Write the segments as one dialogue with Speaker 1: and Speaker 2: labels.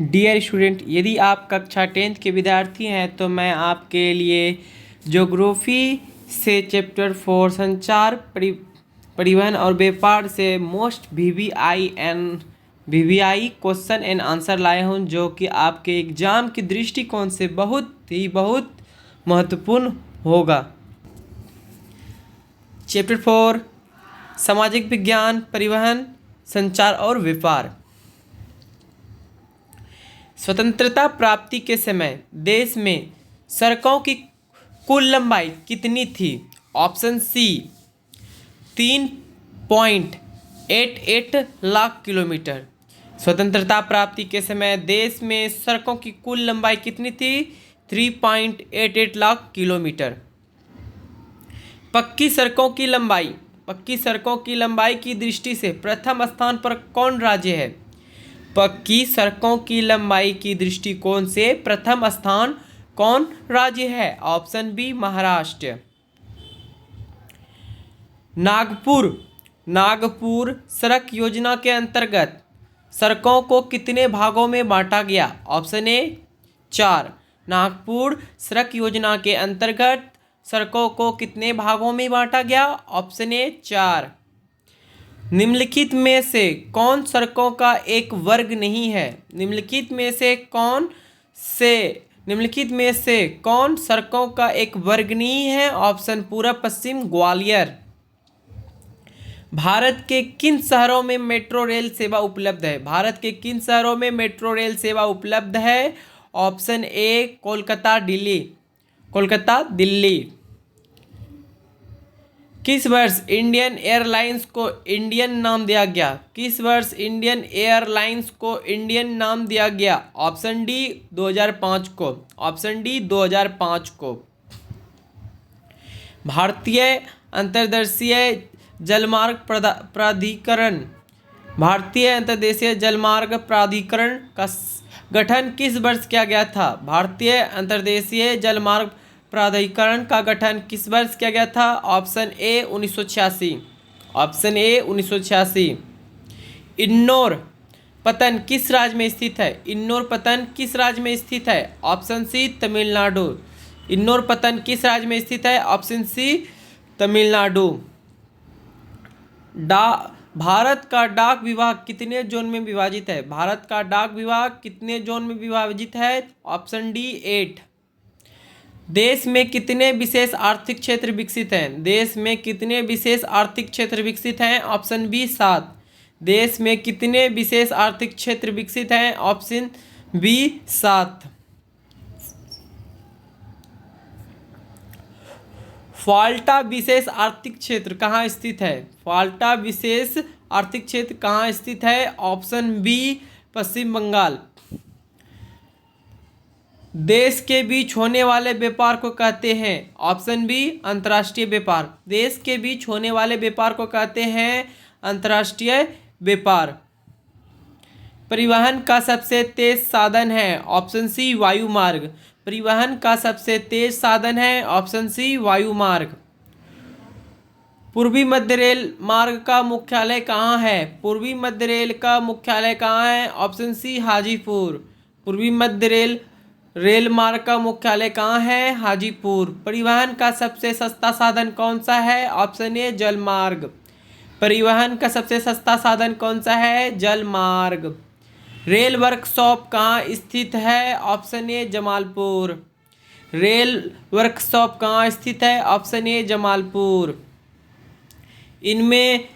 Speaker 1: Dear student, यदि आप कक्षा 10th के विद्यार्थी हैं तो मैं आपके लिए ज्योग्राफी से चैप्टर 4 संचार परिवहन और व्यापार से most VVI question and answer लाया हूं, जो कि आपके एग्जाम के दृष्टिकोण से बहुत महत्वपूर्ण होगा। चैप्टर 4 सामाजिक विज्ञान, परिवहन, संचार और व्यापार। स्वतंत्रता प्राप्ति के समय देश में सड़कों की कुल लंबाई कितनी थी? Option C 3.88 lakh kilometre. स्वतंत्रता प्राप्ति के समय देश में सड़कों की कुल लंबाई कितनी थी? 3.88 लाख किलोमीटर। पक्की सड़कों की लंबाई की दृष्टि से प्रथम स्थान पर कौन राज्य है? पक्की सड़कों की लंबाई की दृष्टिकोण से प्रथम स्थान कौन राज्य है? Option B Maharashtra. नागपुर सड़क योजना के अंतर्गत सड़कों को कितने भागों में बांटा गया? Option A 4। नागपुर सड़क योजना के अंतर्गत सड़कों को कितने भागों में बांटा गया? Option A 4। निम्नलिखित में से कौन सड़कों का एक वर्ग नहीं है? निम्नलिखित में से कौन सड़कों का एक वर्ग नहीं है? ऑप्शन पूर्व पश्चिम ग्वालियर। भारत के किन शहरों में मेट्रो रेल सेवा उपलब्ध है? भारत के किन शहरों में मेट्रो रेल सेवा उपलब्ध है? ऑप्शन ए कोलकाता दिल्ली। किस वर्ष इंडियन एयरलाइंस को इंडियन नाम दिया गया? किस वर्ष इंडियन एयरलाइंस को इंडियन नाम दिया गया? ऑप्शन डी 2005 को। ऑप्शन डी 2005 को। भारतीय अंतर्देशीय जलमार्ग प्राधिकरण का गठन किस वर्ष किया गया था? भारतीय अंतर्देशीय जलमार्ग प्राधिकरण का गठन किस वर्ष किया गया था? Option A 1986। Option A 1986। Ennore पतन किस राज्य में स्थित है? इन्नौर पतन किस राज्य में स्थित है? ऑप्शन सी तमिलनाडु। इन्नौर पतन किस राज्य में स्थित है? ऑप्शन सी तमिलनाडु। भारत का डाक विभाग कितने जोन में विभाजित है? भारत का डाक विभाग कितने जोन में विभाजित है? Option D 8। देश में कितने विशेष आर्थिक क्षेत्र विकसित हैं? देश में कितने विशेष आर्थिक क्षेत्र विकसित हैं? Option B 7। देश में कितने विशेष आर्थिक क्षेत्र विकसित हैं? Option B 7। फाल्टा विशेष आर्थिक क्षेत्र कहाँ स्थित है? फाल्टा विशेष आर्थिक क्षेत्र कहाँ स्थित है? ऑप्शन बी पश्चिम बंगाल। देश के बीच होने वाले व्यापार को कहते हैं? ऑप्शन बी अंतर्राष्ट्रीय व्यापार। देश के बीच होने वाले व्यापार को कहते हैं अंतर्राष्ट्रीय व्यापार। परिवहन का सबसे तेज साधन है? ऑप्शन सी वायु मार्ग। परिवहन का सबसे तेज साधन है? ऑप्शन सी वायु मार्ग। पूर्वी मध्य रेल मार्ग का मुख्यालय कहाँ है? पूर्वी मध्य रेल का मुख्यालय कहाँ है? Option C Hajipur. पूर्वी मध्य रेल मार्ग का मुख्यालय कहाँ है? हाजीपुर। परिवहन का सबसे सस्ता साधन कौन सा है? ऑप्शन ए जलमार्ग। परिवहन का सबसे सस्ता साधन कौन सा है? जलमार्ग। रेल वर्कशॉप कहाँ स्थित है? ऑप्शन ए जमालपुर। रेल वर्कशॉप कहाँ स्थित है? ऑप्शन ए जमालपुर। इनमें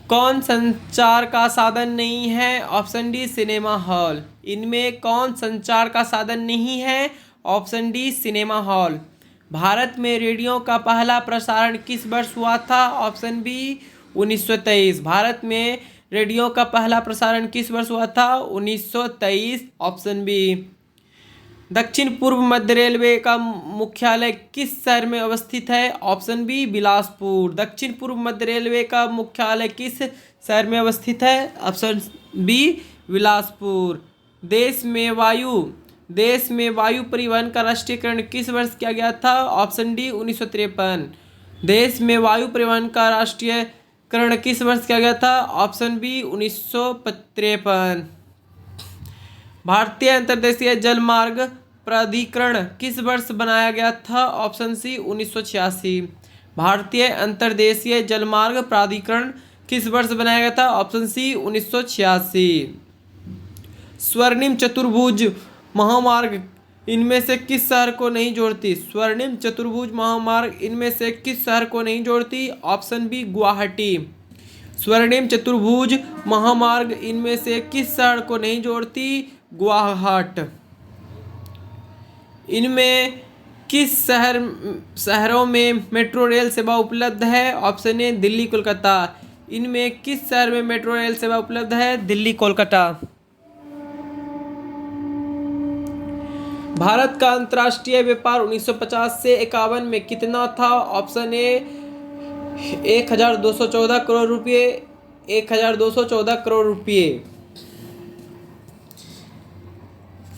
Speaker 1: कौन संचार का साधन नहीं है? Option D cinema hall. इनमें कौन संचार का साधन नहीं है? Option D cinema hall. Bharat में रेडियो का पहला प्रसारण किस वर्ष हुआ था? Option B 1923। भारत में रेडियो का पहला प्रसारण किस वर्ष हुआ था? 1923। Option B. दक्षिण पूर्व मध्य रेलवे का मुख्यालय किस शहर में अवस्थित है? Option B Bilaspur. दक्षिण पूर्व मध्य रेलवे का मुख्यालय किस शहर में अवस्थित है? Option B Bilaspur. देश में वायु परिवहन का राष्ट्रीयकरण किस वर्ष किया गया था? Option D 1953। देश में वायु परिवहन का राष्ट्रीयकरण किस वर्ष किया गया था? Option B 1953। भारतीय अंतर्देशीय जलमार्ग प्राधिकरण किस वर्ष बनाया गया था? Option C 1986। भारतीय अंतर्देशीय जलमार्ग प्राधिकरण किस वर्ष बनाया गया था? Option C 1986। स्वर्णिम चतुर्भुज महामार्ग इनमें से किस शहर को नहीं जोड़ती? स्वर्णिम चतुर्भुज महामार्ग इनमें से किस शहर को नहीं जोड़ती? Option B Guwahati. स्वर्णिम चतुर्भुज महामार्ग इनमें से किस शहर को नहीं जोड़ती? गुवाहाटी। इनमें किस शहरों में मेट्रो रेल सेवा उपलब्ध है? ऑप्शन ए दिल्ली कोलकाता। इनमें किस शहर में मेट्रो रेल सेवा उपलब्ध है? दिल्ली कोलकाता। भारत का अंतर्राष्ट्रीय व्यापार 1950 से 51 में कितना था? ऑप्शन ए 1214 करोड़ रुपये, 1214 करोड़ रुपये।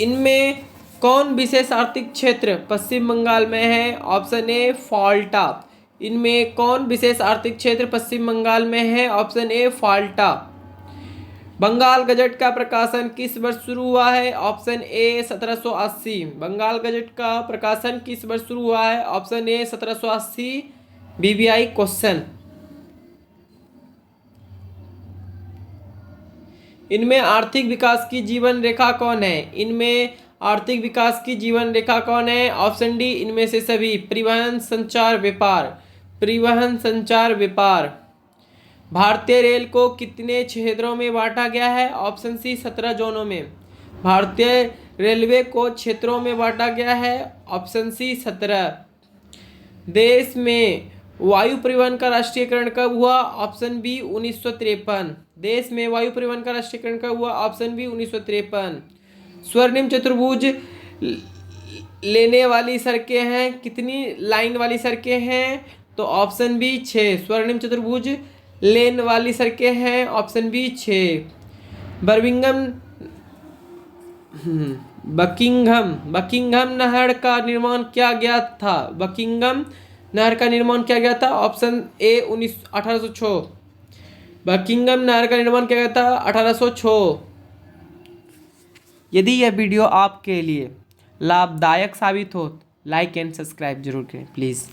Speaker 1: इनमें कौन विशेष आर्थिक क्षेत्र पश्चिम बंगाल में है? Option A Falta. इनमें कौन विशेष आर्थिक क्षेत्र पश्चिम बंगाल में है? Option A Falta. Bengal gazette का प्रकाशन किस वर्ष शुरू हुआ है? ऑप्शन ए 1780। बंगाल गजट का प्रकाशन किस वर्ष शुरू हुआ है? ऑप्शन ए 1780। BBI question. इनमें आर्थिक विकास की जीवन रेखा कौन है? इनमें आर्थिक विकास की जीवन रेखा कौन है? ऑप्शन डी इनमें से सभी। परिवहन संचार व्यापार। परिवहन संचार व्यापार। भारतीय रेल को कितने क्षेत्रों में बांटा गया है? ऑप्शन सी 17 जोनों में। भारतीय रेलवे को क्षेत्रों में बांटा गया है। Option C 17। देश में वायु परिवहन का राष्ट्रीयकरण कब हुआ? Option B 1953। देश में वायु परिवहन का राष्ट्रीयकरण कब हुआ? Option B 1953। स्वर्णिम चतुर्भुज लेने वाली सड़कें हैं कितनी लाइन वाली सड़कें हैं? तो ऑप्शन बी 6। स्वर्णिम चतुर्भुज लेन वाली सड़कें हैं। Option B 6। बकिंघम नहर का निर्माण किया गया था? बकिंघम नहर का निर्माण किया गया था? Option A 1806। बकिंघम नहर का निर्माण किया गया था 1806। यदि यह वीडियो आपके लिए लाभदायक साबित हो, लाइक एंड सब्सक्राइब जरूर करें प्लीज़।